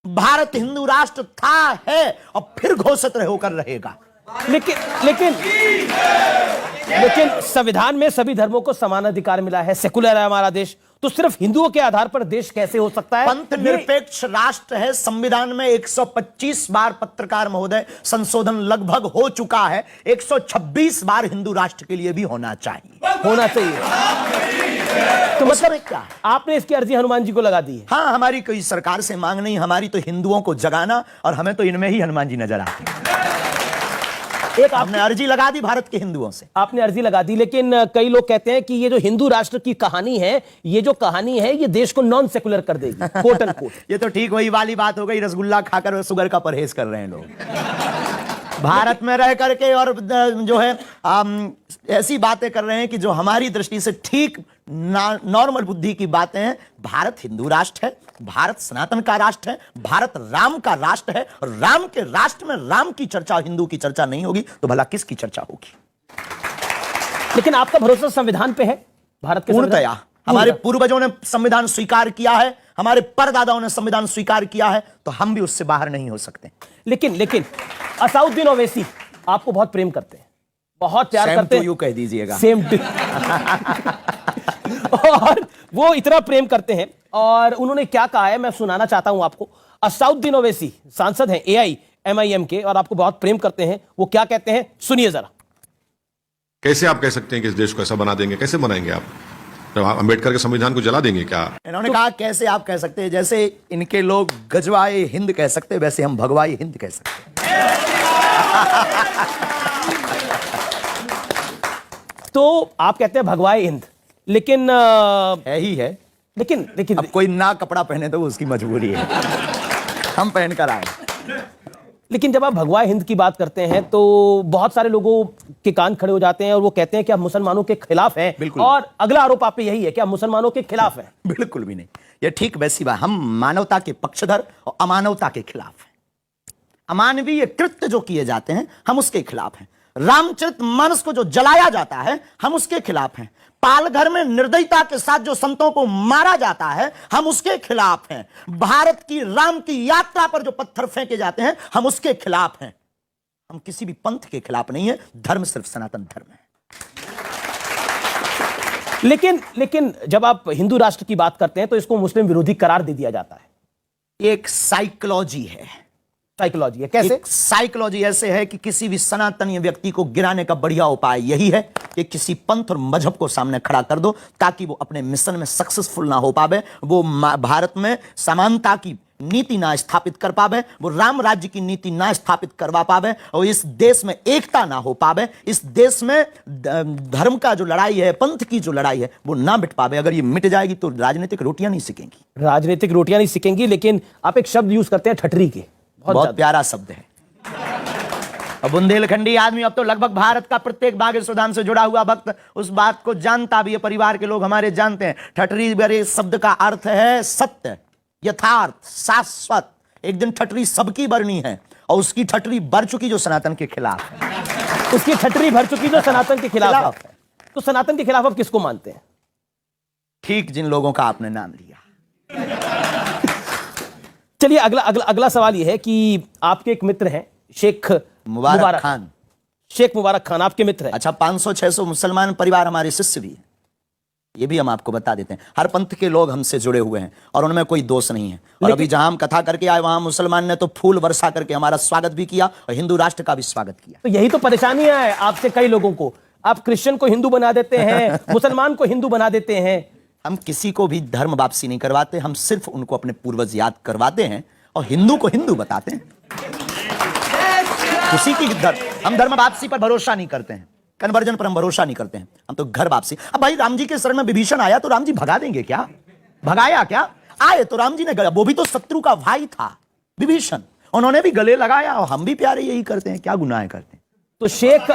भारत हिंदू राष्ट्र था, है और फिर घोषित होकर रहेगा। लेकिन संविधान में सभी धर्मों को समान अधिकार मिला है, सेकुलर है हमारा देश, तो सिर्फ हिंदुओं के आधार पर देश कैसे हो सकता है? पंथ निरपेक्ष राष्ट्र है। संविधान में 125 बार पत्रकार महोदय संशोधन लगभग हो चुका है। 126 बार हिंदू राष्ट्र के लिए भी होना चाहिए। तो मतलब क्या है? आपने इसकी अर्जी हनुमान जी को लगा दी है? हाँ, हमारी कोई सरकार से मांग नहीं, हमारी तो हिंदुओं को जगाना, और हमें तो इनमें ही हनुमान जी नजर आते हैं। एक आपने अर्जी लगा दी भारत के हिंदुओं से, आपने अर्जी लगा दी, लेकिन कई लोग कहते हैं कि ये जो हिंदू राष्ट्र की कहानी है, ये जो कहानी है, ये देश को नॉन सेकुलर कर देगी, कोट एंड कोट। ये तो ठीक वही वाली बात हो गई, रसगुल्ला खाकर शुगर का परहेज कर रहे हैं लोग भारत में रह करके, और जो है ऐसी बातें कर रहे हैं कि जो हमारी दृष्टि से ठीक नॉर्मल बुद्धि की बातें हैं। भारत हिंदू राष्ट्र है, भारत सनातन का राष्ट्र है, भारत राम का राष्ट्र है, और राम के राष्ट्र में राम की चर्चा, हिंदू की चर्चा नहीं होगी तो भला किसकी चर्चा होगी? लेकिन आपका भरोसा संविधान पे है, भारत के पूर्णतया। हमारे पूर्वजों ने संविधान स्वीकार किया है, हमारे परदादाओं ने संविधान स्वीकार किया है, तो हम भी उससे बाहर नहीं हो सकते। लेकिन असाउद्दीन ओवैसी आपको बहुत प्रेम करते हैं, बहुत प्यार करते हैं, यू कह दीजिएगा, सेम टू और वो इतना प्रेम करते हैं, और उन्होंने क्या कहा है मैं सुनाना चाहता हूं आपको। असाउद्दीन ओवैसी सांसद हैं AIMIM के, और आपको बहुत प्रेम करते हैं। वो क्या कहते हैं, सुनिए जरा। कैसे आप कह सकते हैं कि इस देश को ऐसा बना देंगे? कैसे बनाएंगे आप? तो अम्बेडकर के संविधान को जला देंगे क्या? इन्होंने कहा कैसे आप कह सकते हैं, जैसे इनके लोग गजवाए हिंद कह सकते हैं, वैसे हम भगवाई हिंद कह सकते हैं। तो आप कहते हैं भगवाए हिंद, लेकिन है ही है। लेकिन अब कोई ना कपड़ा पहने तो उसकी मजबूरी है, हम पहन कर आए। लेकिन जब आप भगवाए हिंद की बात करते हैं तो बहुत सारे लोगों के कान खड़े हो जाते हैं, और वो कहते हैं कि आप मुसलमानों के खिलाफ हैं, और अगला आरोप आप पे यही है कि आप मुसलमानों के खिलाफ हैं। बिल्कुल भी नहीं, ये ठीक वैसी बात। हम मानवता के पक्षधर और अमानवता के खिलाफ हैं। अमानवीय कृत्य जो किए जाते हैं, हम उसके खिलाफ हैं। रामचरितमानस को जो जलाया जाता है, हम उसके खिलाफ हैं। पालघर में निर्दयता के साथ जो संतों को मारा जाता है, हम उसके खिलाफ हैं। भारत की राम की यात्रा पर जो पत्थर फेंके जाते हैं, हम उसके खिलाफ हैं। हम किसी भी पंथ के खिलाफ नहीं है। धर्म सिर्फ सनातन धर्म है। लेकिन जब आप हिंदू राष्ट्र की बात करते हैं तो इसको मुस्लिम विरोधी करार दे दिया जाता है। एक साइकोलॉजी है। साइकोलॉजी है, कैसे? साइकोलॉजी ऐसे है कि किसी भी सनातनीय व्यक्ति को गिराने का बढ़िया उपाय यही है कि किसी पंथ और मजहब को सामने खड़ा कर दो, ताकि वो अपने मिशन में सक्सेसफुल ना हो पावे, वो भारत में समानता की नीति ना स्थापित कर पावे, वो राम राज्य की नीति ना स्थापित करवा पावे, और इस देश में एकता ना हो पावे, इस देश में धर्म का जो लड़ाई है, पंथ की जो लड़ाई है, वो ना मिट पावे। अगर ये मिट जाएगी तो राजनीतिक रोटियां नहीं सिकेंगी। राजनीतिक रोटियां नहीं सिकेंगी। लेकिन आप एक शब्द यूज करते हैं ठटरी के, बहुत प्यारा शब्द है। अब बुंदेलखंडी आदमी, अब तो लगभग भारत का प्रत्येक बागेश्वरधाम से जुड़ा हुआ भक्त उस बात को जानता भी है, परिवार के लोग हमारे जानते हैं। ठटरी बड़े शब्द का अर्थ है सत्य, यथार्थ, शाश्वत। एक दिन ठटरी सबकी बरनी है, और उसकी ठटरी भर चुकी जो सनातन के खिलाफ है। उसकी ठटरी भर चुकी जो सनातन के खिलाफ है। तो सनातन के खिलाफ आप किसको मानते हैं? ठीक जिन लोगों का आपने नाम लिया। चलिए अगला सवाल यह है कि आपके एक मित्र हैं शेख मुबारक खान। शेख मुबारक खान आपके मित्र हैं। अच्छा, 500-600 मुसलमान परिवार हमारे शिष्य भी हैं, ये भी हम आपको बता देते हैं। हर पंथ के लोग हमसे जुड़े हुए हैं, और उनमें कोई दोष नहीं है। और अभी जहां हम कथा करके आए, वहां मुसलमान ने तो फूल वर्षा करके हमारा स्वागत भी किया, और हिंदू राष्ट्र का भी स्वागत किया। तो यही तो परेशानी है आपसे कई लोगों को, आप क्रिश्चियन को हिंदू बना देते हैं, मुसलमान को हिंदू बना देते हैं। हम किसी को भी धर्म वापसी नहीं करवाते, हम सिर्फ उनको अपने पूर्वज याद करवाते हैं, और हिंदू को हिंदू बताते हैं। किसी की हम धर्म वापसी पर भरोसा नहीं करते हैं, कन्वर्जन पर हम भरोसा नहीं करते हैं, हम तो घर वापसी। अब भाई राम जी के शरण में विभीषण आया तो राम जी भगा देंगे क्या? भगाया क्या? आए तो राम जी ने, वो भी तो शत्रु का भाई था विभीषण, उन्होंने भी गले लगाया, और हम भी प्यारे यही करते हैं, क्या गुनाह करते हैं? तो शेख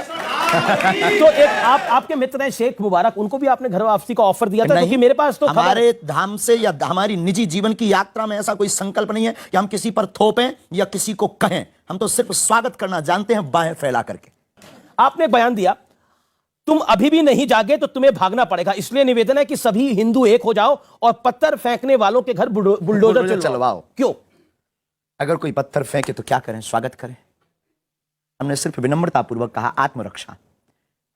तो एक आपके मित्र हैं शेख मुबारक, उनको भी आपने घर वापसी का ऑफर दिया था? क्योंकि मेरे पास तो हमारे धाम से या हमारी निजी जीवन की यात्रा में ऐसा कोई संकल्प नहीं है कि हम किसी पर थोपें या किसी को कहें। हम तो सिर्फ स्वागत करना जानते हैं, बाहें फैला करके। आपने एक बयान दिया, तुम अभी भी नहीं जागे तो तुम्हें भागना पड़ेगा, इसलिए निवेदन है कि सभी हिंदू एक हो जाओ और पत्थर फेंकने वालों के घर बुलडोजर चलवाओ। क्यों? अगर कोई पत्थर फेंके तो क्या करें? स्वागत करें। हमने सिर्फ विनम्रतापूर्वक कहा आत्मरक्षा।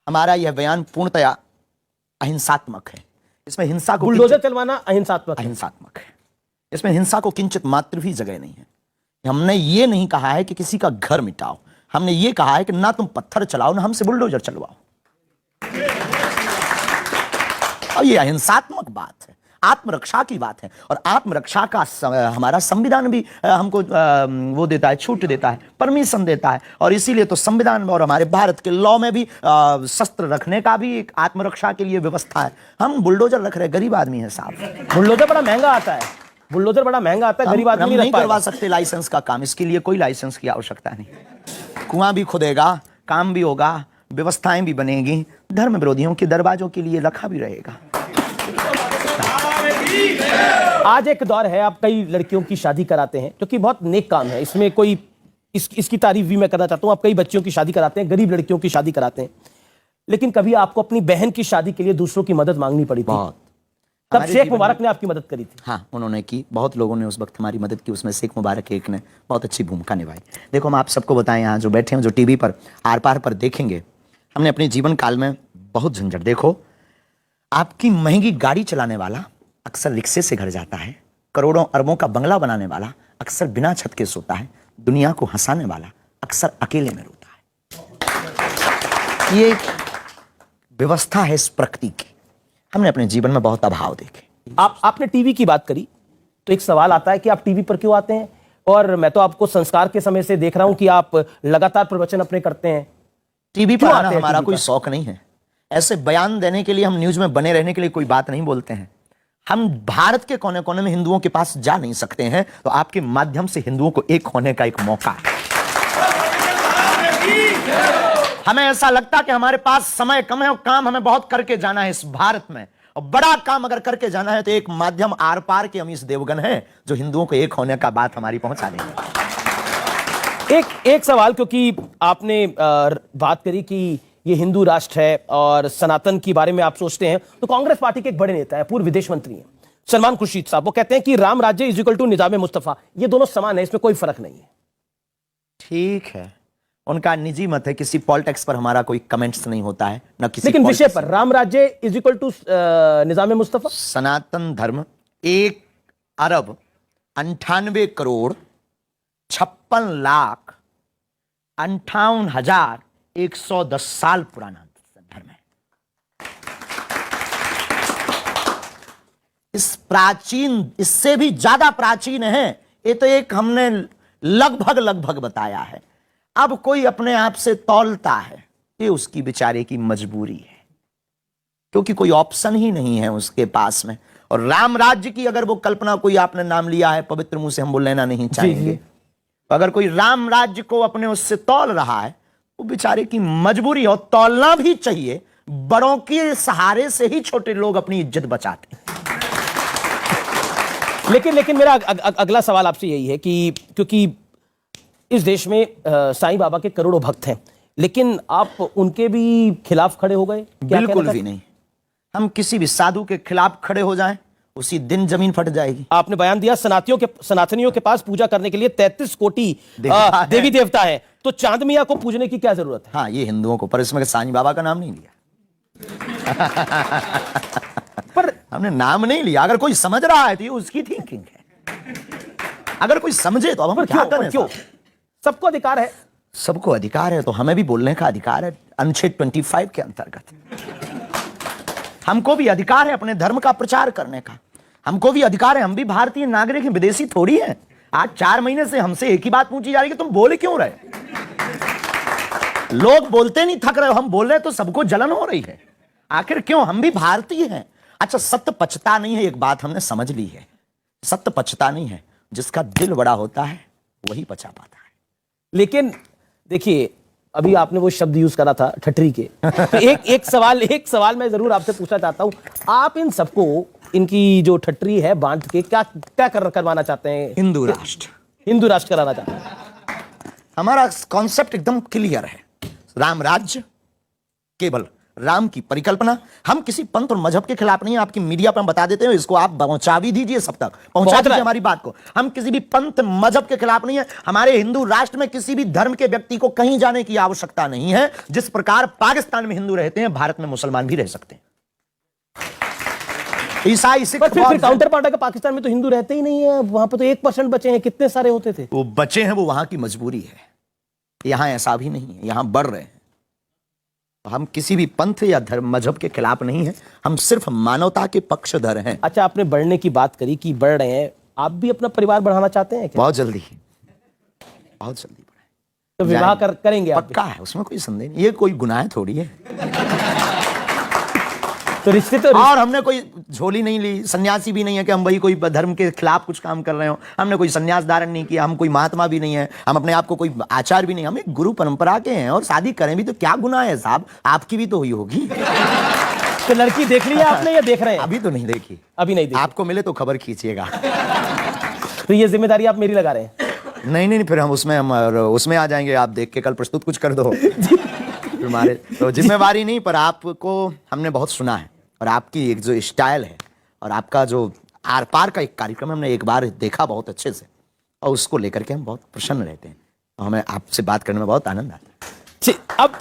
हमारा यह बयान पूर्णतया अहिंसात्मक है। इसमें हिंसा को बुलडोजर चलवाना अहिंसात्मक है। इसमें हिंसा को किंचित मात्र भी जगह नहीं है। हमने ये नहीं कहा है कि किसी का घर मिटाओ, हमने ये कहा है कि ना तुम पत्थर चलाओ ना हमसे बुलडोजर चलवाओ। और ये अहिंसात्मक बात है, आत्मरक्षा की बात है। और आत्मरक्षा का हमारा संविधान भी हमको वो देता है, छूट देता है, परमिशन देता है। और इसीलिए तो संविधान में और हमारे भारत के लॉ में भी शस्त्र रखने का भी एक आत्मरक्षा के लिए व्यवस्था है। हम बुलडोजर रख रहे, गरीब आदमी है साहब। बुलडोजर बड़ा महंगा आता है, बुलडोजर बड़ा महंगा आता है, गरीब आदमी नहीं करवा सकते लाइसेंस का काम। इसके लिए कोई लाइसेंस की आवश्यकता नहीं। कुआं भी खुदेगा, काम भी होगा, व्यवस्थाएं भी बनेगी, धर्म विरोधियों के दरवाजों के लिए रखा भी रहेगा। आज एक दौर है, आप कई लड़कियों की शादी कराते हैं, जो कि बहुत नेक काम है। इसमें कोई इसकी तारीफ भी मैं करना चाहता हूं। आप कई बच्चियों की शादी कराते हैं, गरीब लड़कियों की शादी कराते हैं, लेकिन कभी आपको अपनी बहन की शादी के लिए दूसरों की मदद मांगनी पड़ी थी? तब शेख मुबारक ने आपकी मदद करी थी। हाँ, उन्होंने की। बहुत लोगों ने उस वक्त हमारी मदद की, उसमें शेख मुबारक एक ने बहुत अच्छी भूमिका निभाई। देखो, हम आप सबको बताएं, यहाँ जो बैठे हैं, जो टीवी पर आर पार पर देखेंगे, हमने अपने जीवन काल में बहुत झंझट। देखो, आपकी महंगी गाड़ी चलाने वाला अक्सर रिक्शे से घर जाता है, करोड़ों अरबों का बंगला बनाने वाला अक्सर बिना छत के सोता है, दुनिया को हंसाने वाला अक्सर अकेले में रोता है। ये व्यवस्था है इस प्रकृति की। हमने अपने जीवन में बहुत अभाव देखे। आपने टीवी की बात करी, तो एक सवाल आता है कि आप टीवी पर क्यों आते हैं? और मैं तो आपको संस्कार के समय से देख रहा हूं कि आप लगातार प्रवचन अपने करते हैं। टीवी पर आना हमारा कोई शौक नहीं है। ऐसे बयान देने के लिए, हम न्यूज में बने रहने के लिए कोई बात नहीं बोलते हैं। हम भारत के कोने कोने में हिंदुओं के पास जा नहीं सकते हैं, तो आपके माध्यम से हिंदुओं को एक होने का एक मौका है। हमें ऐसा लगता है कि हमारे पास समय कम है और काम हमें बहुत करके जाना है इस भारत में, और बड़ा काम अगर करके जाना है तो एक माध्यम आर पार के अमीश देवगन है, जो हिंदुओं को एक होने का बात हमारी पहुंचा देंगे। एक सवाल, क्योंकि आपने बात करी कि ये हिंदू राष्ट्र है और सनातन के बारे में आप सोचते हैं, तो कांग्रेस पार्टी के एक बड़े नेता है, पूर्व विदेश मंत्री हैं सलमान खुर्शीद साहब, वो कहते हैं कि राम राज्य इज इक्वल टू निजाम मुस्तफा। ये दोनों समान है, इसमें कोई फर्क नहीं है। ठीक है, उनका निजी मत है, किसी पॉलिटिक्स पर हमारा कोई कमेंट्स नहीं होता है, न किसी। लेकिन विषय पर राम राज्य इज इक्वल टू निजाम मुस्तफा। सनातन धर्म 1,98,58,58,110 साल पुराना धर्म है। इस प्राचीन, इससे भी ज्यादा प्राचीन है। ये तो एक हमने लगभग बताया है। अब कोई अपने आप से तौलता है, ये उसकी बेचारे की मजबूरी है, क्योंकि कोई ऑप्शन ही नहीं है उसके पास में। और राम राज्य की अगर वो कल्पना, कोई आपने नाम लिया है, पवित्र मुंह से हम वो लेना नहीं चाहेंगे, तो अगर कोई राम राज्य को अपने उससे तौल रहा है, वो बेचारे की मजबूरी है। और तौलना भी चाहिए, बड़ों के सहारे से ही छोटे लोग अपनी इज्जत बचाते हैं। लेकिन मेरा अगला सवाल आपसे यही है कि क्योंकि इस देश में साईं बाबा के करोड़ों भक्त हैं, लेकिन आप उनके भी खिलाफ खड़े हो गए? बिल्कुल भी नहीं। हम किसी भी साधु के खिलाफ खड़े हो जाएं, उसी दिन जमीन फट जाएगी। आपने बयान दिया सनातनियों के पास पूजा करने के लिए 33 कोटि देवी देवता है, तो चांद मियां को पूजने की क्या जरूरत है? हाँ, ये हिंदुओं को, पर इसमें साईं बाबा का नाम नहीं लिया। पर हमने नाम नहीं लिया। अगर कोई समझ रहा है तो ये उसकी थिंकिंग है। अगर कोई समझे तो अब हम क्या करें? क्यों? सबको अधिकार है। सबको अधिकार है, तो हमें भी बोलने का अधिकार है अनुच्छेद 25 के अंतर्गत। हमको भी अधिकार है अपने धर्म का प्रचार करने का। हमको भी अधिकार है, हम भी भारतीय नागरिक हैं, विदेशी थोड़ी हैं। आज 4 महीने से हमसे एक ही बात पूछी जा रही है कि तुम बोल क्यों रहे? लोग बोलते नहीं थक रहे हो, हम बोल रहे तो सबको जलन हो रही है। आखिर क्यों? हम भी भारतीय हैं। अच्छा, सत्य पचता नहीं है, एक बात हमने समझ ली है। सत्य पचता नहीं है, जिसका दिल बड़ा होता है वही पचा पाता है। लेकिन देखिए, अभी आपने वो शब्द यूज करा था ठटरी के, तो एक सवाल मैं जरूर आपसे पूछना चाहता हूं। आप इन सबको, इनकी जो ठटरी है बांट के क्या करवाना चाहते हैं? हिंदू राष्ट्र कराना चाहते हैं। हमारा कॉन्सेप्ट एकदम क्लियर है। राम राज्य केवल राम की परिकल्पना। हम किसी पंथ और मजहब के खिलाफ नहीं है, आपकी मीडिया पर हम बता देते हैं, इसको आप पहुंचा भी दीजिए, सब तक पहुंचा दीजिए हमारी बात को। हम किसी भी पंथ मजहब के खिलाफ नहीं है। हमारे हिंदू राष्ट्र में किसी भी धर्म के व्यक्ति को कहीं जाने की आवश्यकता नहीं है। जिस प्रकार पाकिस्तान में हिंदू रहते हैं, भारत में मुसलमान भी रह सकते हैं। ईसाई सिख फिर काउंटर पार्ट है कि पाकिस्तान में तो हिंदू रहते ही नहीं है, वहां पे तो 1% बचे हैं, कितने सारे होते थे। वो बचे हैं, वो वहां की मजबूरी है, यहां ऐसा भी नहीं है, यहां बढ़ रहे हैं। तो हम किसी भी पंथ या धर्म मजहब के खिलाफ नहीं है, हम सिर्फ मानवता के पक्षधर हैं। अच्छा, आपने बढ़ने की बात करी कि बढ़ रहे हैं, आप भी अपना परिवार बढ़ाना चाहते हैं क्या? बहुत जल्दी बढ़े तो विवाह करेंगे आप? पक्का है, उसमें कोई संदेह नहीं, ये कोई गुनाह थोड़ी है। तो रिश्ते तो और हमने कोई झोली नहीं ली, सन्यासी भी नहीं है कि हम भाई कोई धर्म के खिलाफ कुछ काम कर रहे हो। हमने कोई सन्यास धारण नहीं किया, हम कोई महात्मा भी नहीं है, हम अपने आप को कोई आचार्य भी नहीं, हम एक गुरु परंपरा के हैं। और शादी करें भी तो क्या गुनाह है साहब, आपकी भी तो हुई होगी। तो लड़की देख ली है आपने या देख रहे हैं? अभी तो नहीं देखी। अभी नहीं देखी। आपको मिले तो खबर खींचिएगा। तो ये जिम्मेदारी आप मेरी लगा रहे हैं? नहीं, फिर हम उसमें आ जाएंगे। आप देख के कल प्रस्तुत कुछ कर दो। हमारे तो जिम्मेवारी नहीं, पर आपको हमने बहुत सुना है, और आपकी एक जो स्टाइल है और आपका जो आर पार का एक कार्यक्रम हमने एक बार देखा बहुत अच्छे से, और उसको लेकर के हम बहुत प्रसन्न रहते हैं। तो हमें आपसे बात करने में बहुत आनंद आता है। अब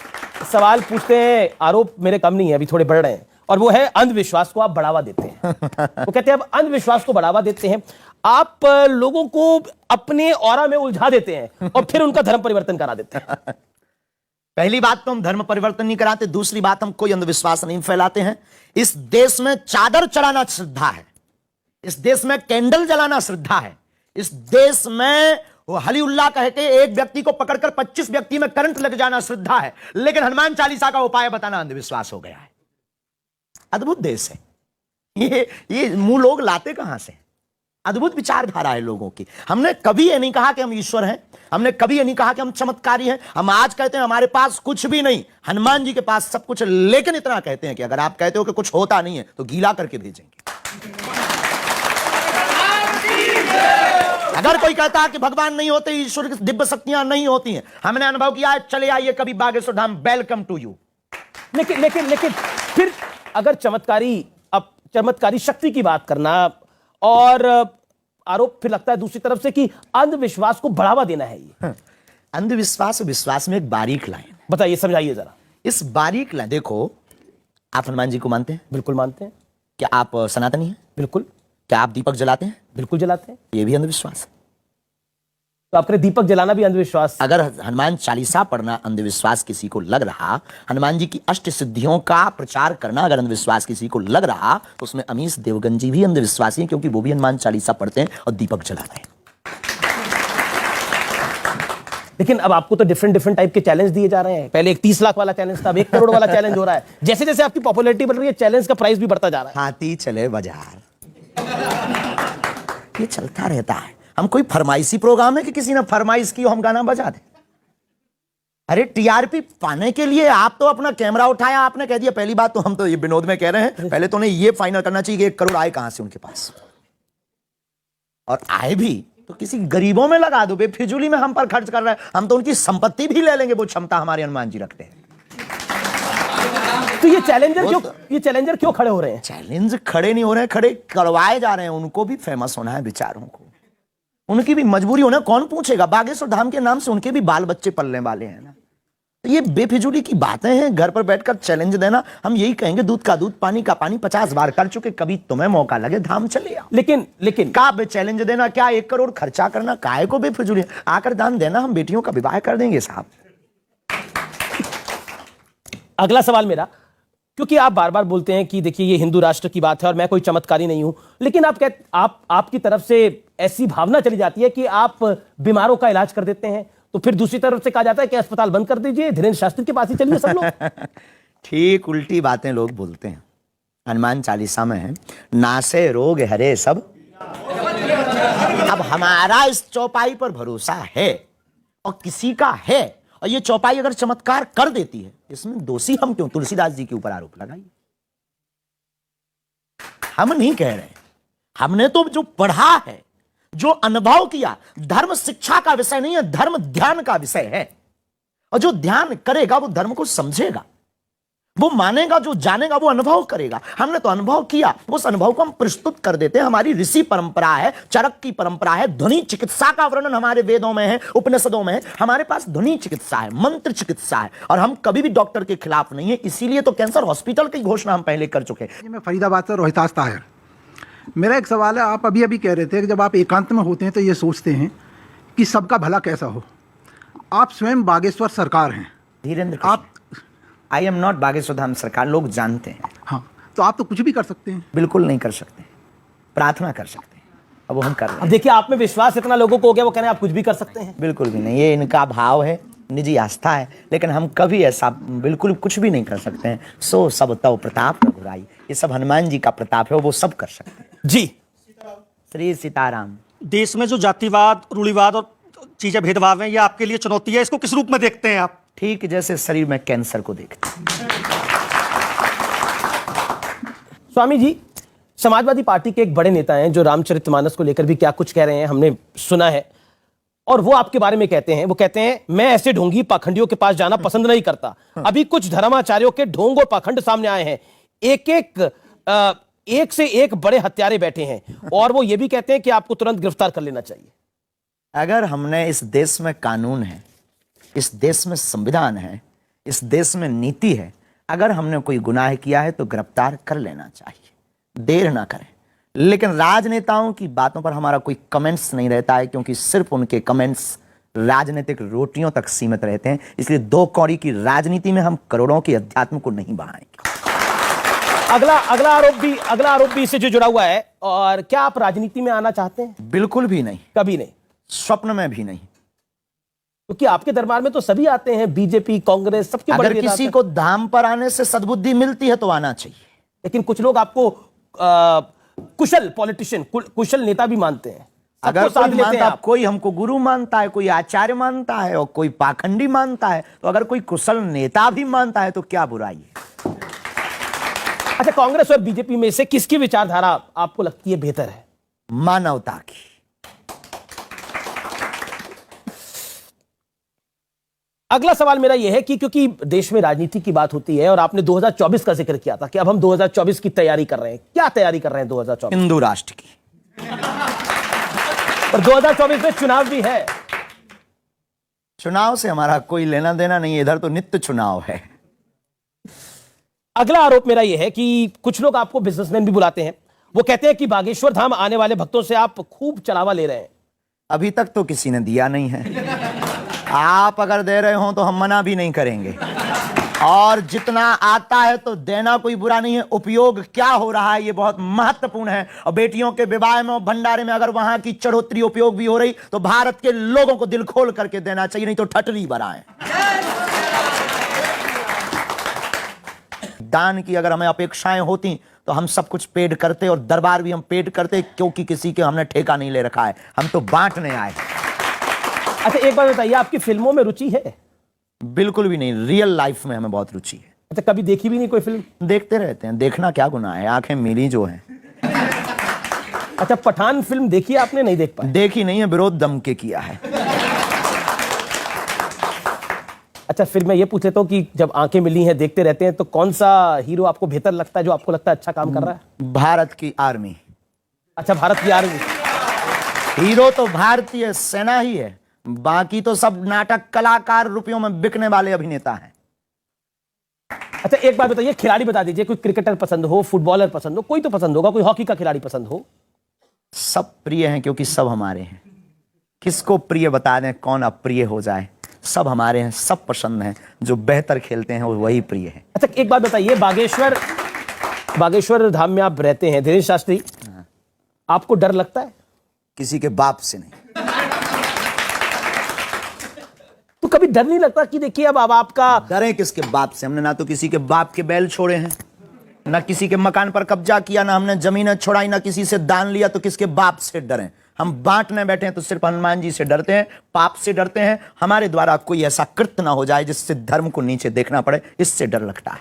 सवाल पूछते हैं, आरोप मेरे कम नहीं है, अभी थोड़े बढ़ रहे हैं, और वो है अंधविश्वास को आप बढ़ावा देते हैं। वो कहते हैं अब अंधविश्वास को बढ़ावा देते हैं, आप लोगों को अपने ऑरा में उलझा देते हैं और फिर उनका धर्म परिवर्तन करा देते हैं। पहली बात तो हम धर्म परिवर्तन नहीं कराते, दूसरी बात हम कोई अंधविश्वास नहीं फैलाते हैं। इस देश में चादर चढ़ाना श्रद्धा है, इस देश में कैंडल जलाना श्रद्धा है, इस देश में वो हली उल्लाह कह के एक व्यक्ति को पकड़कर 25 व्यक्ति में करंट लग जाना श्रद्धा है। लेकिन हनुमान चालीसा का उपाय बताना अंधविश्वास हो गया है। अद्भुत देश है ये मुंह लोग लाते कहां से? अद्भुत विचारधारा है लोगों की। हमने कभी ये नहीं कहा कि हम ईश्वर हैं, हमने कभी ये नहीं कहा कि हम चमत्कारी हैं। हम आज कहते हैं हमारे पास कुछ भी नहीं, हनुमान जी के पास सब कुछ है। लेकिन इतना कहते हैं कि अगर आप कहते हो कि कुछ होता नहीं है तो गीला करके भेजेंगे। अगर कोई कहता है कि भगवान नहीं होते, ईश्वर की दिव्य शक्तियां नहीं होती हैं, हमने अनुभव किया है, चले आइए कभी Bageshwar Dham, welcome to you. लेकिन फिर अगर चमत्कारी शक्ति की बात करना, और आरोप फिर लगता है दूसरी तरफ से कि अंधविश्वास को बढ़ावा देना है ये। अंधविश्वास और विश्वास में एक बारीक लाइन, बताइए, समझाइए जरा। इस बारीक लाइन देखो, आप हनुमान जी को मानते हैं? बिल्कुल मानते हैं। क्या आप सनातनी हैं? बिल्कुल। क्या आप दीपक जलाते हैं? बिल्कुल जलाते हैं। ये भी अंधविश्वास है। तो आपके दीपक जलाना भी अंधविश्वास? अगर हनुमान चालीसा पढ़ना अंधविश्वास किसी को लग रहा, हनुमान जी की अष्ट सिद्धियों का प्रचार करना अगर अंधविश्वास किसी को लग रहा, तो उसमें अमीश देवगन जी भी अंधविश्वासी हैं, क्योंकि वो भी हनुमान चालीसा पढ़ते हैं और दीपक जलाते हैं। लेकिन अब आपको तो डिफरेंट टाइप के चैलेंज दिए जा रहे हैं। पहले एक 30 लाख वाला चैलेंज था, अब 1 करोड़ वाला चैलेंज हो रहा है। जैसे जैसे आपकी पॉपुलैरिटी बढ़ रही है, चैलेंज का प्राइस भी बढ़ता जा रहा है। हाथी चले बाजार, ये चलता रहता है। हम कोई फरमाइशी प्रोग्राम है कि किसी ने फरमाइश की हम गाना बजा दें? अरे टीआरपी पाने के लिए आप तो अपना कैमरा उठाया, आपने कह दिया। पहली बात तो हम तो ये विनोद में कह रहे हैं, पहले तो उन्हें ये फाइनल करना चाहिए कि 1 करोड़ आए कहां से उनके पास, और आए भी तो किसी गरीबों में लगा दो। बेफिजूली में हम पर खर्च कर रहे हैं, हम तो उनकी संपत्ति भी ले लेंगे, वो क्षमता हमारे हनुमान जी रखते हैं। तो ये चैलेंजर क्यों खड़े हो रहे हैं? चैलेंज खड़े नहीं हो रहे हैं, खड़े करवाए जा रहे हैं। उनको भी फेमस होना है बेचारों को, उनकी भी मजबूरी होना। कौन पूछेगा? बागेश्वर धाम के नाम से उनके भी बाल बच्चे पलने वाले हैं ना। तो ये बेफिजूली की बातें हैं। घर पर बैठकर चैलेंज देना, हम यही कहेंगे, दूध का दूध पानी का पानी 50 बार कर चुके, कभी तुम्हें मौका लगे धाम चले आओ। लेकिन का चैलेंज देना, क्या 1 करोड़ खर्चा करना, काय को बेफिजूली? आकर दान देना, हम बेटियों का विवाह कर देंगे साहब। अगला सवाल मेरा, क्योंकि आप बार बार बोलते हैं कि देखिए ये हिंदू राष्ट्र की बात है और मैं कोई चमत्कारी नहीं हूं, लेकिन आपकी तरफ से ऐसी भावना चली जाती है कि आप बीमारों का इलाज कर देते हैं, तो फिर दूसरी तरफ से कहा जाता है कि अस्पताल बंद कर दीजिए, धीरेन्द्र शास्त्री के पास ही चलिए सब लोग। ठीक उल्टी बातें लोग बोलते हैं। हनुमान चालीसा में है, नासे रोग हरे सब। अब हमारा इस चौपाई पर भरोसा है और किसी का है, और ये चौपाई अगर चमत्कार कर देती है, इसमें दोषी हम क्यों तुलसीदास जी के ऊपर आरोप लगाइए? हम नहीं कह रहे, हमने तो जो पढ़ा है, जो अनुभव किया, धर्म शिक्षा का विषय नहीं है, धर्म ध्यान का विषय है। और जो ध्यान करेगा वो धर्म को समझेगा, वो मानेगा, जो जानेगा वो अनुभव करेगा। हमने तो अनुभव किया, उस अनुभव को हम प्रस्तुत कर देते हैं। हमारी ऋषि परंपरा है, चरक की परंपरा है, ध्वनि चिकित्सा का वर्णन हमारे वेदों में है, उपनिषदों में है। हमारे पास ध्वनि चिकित्सा है, मंत्र चिकित्सा है, और हम कभी भी डॉक्टर के खिलाफ नहीं है। इसीलिए तो कैंसर हॉस्पिटल की घोषणा हम पहले कर चुके हैं। मैं फरीदाबाद से रोहितास ताहिर। मेरा एक सवाल है, आप अभी कह रहे थे कि जब आप एकांत में होते हैं तो ये सोचते हैं कि सबका भला कैसा हो। आप स्वयं बागेश्वर सरकार हैं। धीरेन्द्र, आप I am not Bageshwar Dham सरकार, लोग जानते हैं। हाँ, तो आप तो कुछ भी कर सकते हैं। बिल्कुल नहीं कर सकते, प्रार्थना कर सकते हैं, अब वो हम कर रहे अब हैं। देखिए, आप में विश्वास इतना लोगों को हो गया, वो कह रहे हैं आप कुछ भी कर सकते हैं। बिल्कुल भी नहीं, ये इनका भाव है, निजी आस्था है, लेकिन हम कभी ऐसा बिल्कुल कुछ भी नहीं कर सकते हैं। सो सब तव प्रताप रघुराई, ये सब हनुमान जी का प्रताप है, वो सब कर सकते हैं। जी, श्री सीताराम। देश में जो जातिवाद, रूढ़िवाद और चीजें भेदभाव है, ये आपके लिए चुनौती है। इसको किस रूप में देखते हैं आप? ठीक जैसे शरीर में कैंसर को देखते हैं। स्वामी जी, समाजवादी पार्टी के एक बड़े नेता हैं जो रामचरितमानस को लेकर भी क्या कुछ कह रहे हैं, हमने सुना है। और वो आपके बारे में कहते हैं, वो कहते हैं मैं ऐसे ढोंगी पाखंडियों के पास जाना पसंद नहीं करता। अभी कुछ धर्माचार्यों के ढोंग और पाखंड सामने आए हैं, एक से एक बड़े हत्यारे बैठे हैं, और वो ये भी कहते हैं कि आपको तुरंत गिरफ्तार कर लेना चाहिए। अगर हमने, इस देश में कानून है, इस देश में संविधान है, इस देश में नीति है, अगर हमने कोई गुनाह किया है तो गिरफ्तार कर लेना चाहिए, देर ना करें। लेकिन राजनेताओं की बातों पर हमारा कोई कमेंट्स नहीं रहता है, क्योंकि सिर्फ उनके कमेंट्स राजनीतिक रोटियों तक सीमित रहते हैं। इसलिए दो कौड़ी की राजनीति में हम करोड़ों के अध्यात्म को नहीं बढ़ाएंगे। अगला आरोप भी इससे जो जुड़ा हुआ है। और क्या आप राजनीति में आना चाहते हैं? बिल्कुल भी नहीं, कभी नहीं, स्वप्न में भी नहीं। क्योंकि आपके दरबार में तो सभी आते हैं, बीजेपी, कांग्रेस, सबके बड़े अगर नेता किसी आते हैं। को धाम पर आने से सद्बुद्धि मिलती है तो आना चाहिए। लेकिन कुछ लोग आपको कुशल पॉलिटिशियन, कुशल नेता भी मानते हैं। अगर सबको साथ कोई लेते हैं मानता, आप। कोई हमको गुरु मानता है, कोई आचार्य मानता है, और कोई पाखंडी मानता है, तो अगर कोई कुशल नेता भी मानता है तो क्या बुराई है। अच्छा, कांग्रेस और बीजेपी में से किसकी विचारधारा आपको लगती है बेहतर है? मानवता की। अगला सवाल मेरा यह है कि क्योंकि देश में राजनीति की बात होती है और आपने 2024 का जिक्र किया था कि अब हम 2024 की तैयारी कर रहे हैं, क्या तैयारी कर रहे हैं 2024? हिंदू राष्ट्र की। और 2024 में चुनाव भी है। चुनाव से हमारा कोई लेना देना नहीं है, इधर तो नित्य चुनाव है। अगला आरोप मेरा यह है कि कुछ लोग आपको बिजनेसमैन भी बुलाते हैं। वो कहते हैं कि बागेश्वर धाम आने वाले भक्तों से आप खूब चढ़ावा ले रहे हैं। अभी तक तो किसी ने दिया नहीं है। आप अगर दे रहे हो तो हम मना भी नहीं करेंगे, और जितना आता है तो देना कोई बुरा नहीं है। उपयोग क्या हो रहा है ये बहुत महत्वपूर्ण है। और बेटियों के विवाह में और भंडारे में अगर वहां की चढ़ोतरी उपयोग भी हो रही तो भारत के लोगों को दिल खोल करके देना चाहिए, नहीं तो ठटरी बराएं। दान की अगर हमें अपेक्षाएं होती तो हम सब कुछ पेड करते, और दरबार भी हम पेड करते, क्योंकि किसी के हमने ठेका नहीं ले रखा है, हम तो बांटने आए। अच्छा, एक बात बताइए, आपकी फिल्मों में रुचि है? बिल्कुल भी नहीं, रियल लाइफ में हमें बहुत रुचि है। अच्छा, कभी देखी भी नहीं कोई फिल्म? देखते रहते हैं, देखना क्या गुनाह है, आंखें मिली जो है। अच्छा, पठान फिल्म देखी आपने? नहीं देख पाए? देखी नहीं है, विरोध दम के किया है। अच्छा, फिर मैं ये पूछ लेता हूं कि जब आंखें मिली हैं, देखते रहते हैं, तो कौन सा हीरो आपको बेहतर लगता है, जो आपको लगता है अच्छा काम कर रहा है? भारत की आर्मी। अच्छा, भारत की आर्मी। हीरो तो भारतीय सेना ही है, बाकी तो सब नाटक कलाकार, रुपयों में बिकने वाले अभिनेता हैं। अच्छा, एक बात बताइए, खिलाड़ी बता दीजिए, कोई क्रिकेटर पसंद हो, फुटबॉलर पसंद हो, कोई तो पसंद होगा, कोई हॉकी का खिलाड़ी पसंद हो? सब प्रिय हैं, क्योंकि सब हमारे हैं। किसको प्रिय बता दें, कौन अप्रिय हो जाए, सब हमारे हैं, सब पसंद हैं। जो बेहतर खेलते हैं वो वही प्रिय है। अच्छा, एक बात बताइए, बागेश्वर धाम में आप रहते हैं, धीरेन्द्र शास्त्री, आपको डर लगता है? किसी के बाप से नहीं। तो कभी डर नहीं लगता कि देखिए अब आपका डरे किसके बाप से? हमने ना तो किसी के बाप के बैल छोड़े हैं, ना किसी के मकान पर कब्जा किया, ना हमने जमीनें छोड़ाई, ना किसी से दान लिया, तो किसके बाप से डरें? हम बांटने बैठे हैं तो सिर्फ हनुमान जी से डरते हैं, पाप से डरते हैं। हमारे द्वारा कोई ऐसा कृत्य ना हो जाए जिससे धर्म को नीचे देखना पड़े, इससे डर लगता है।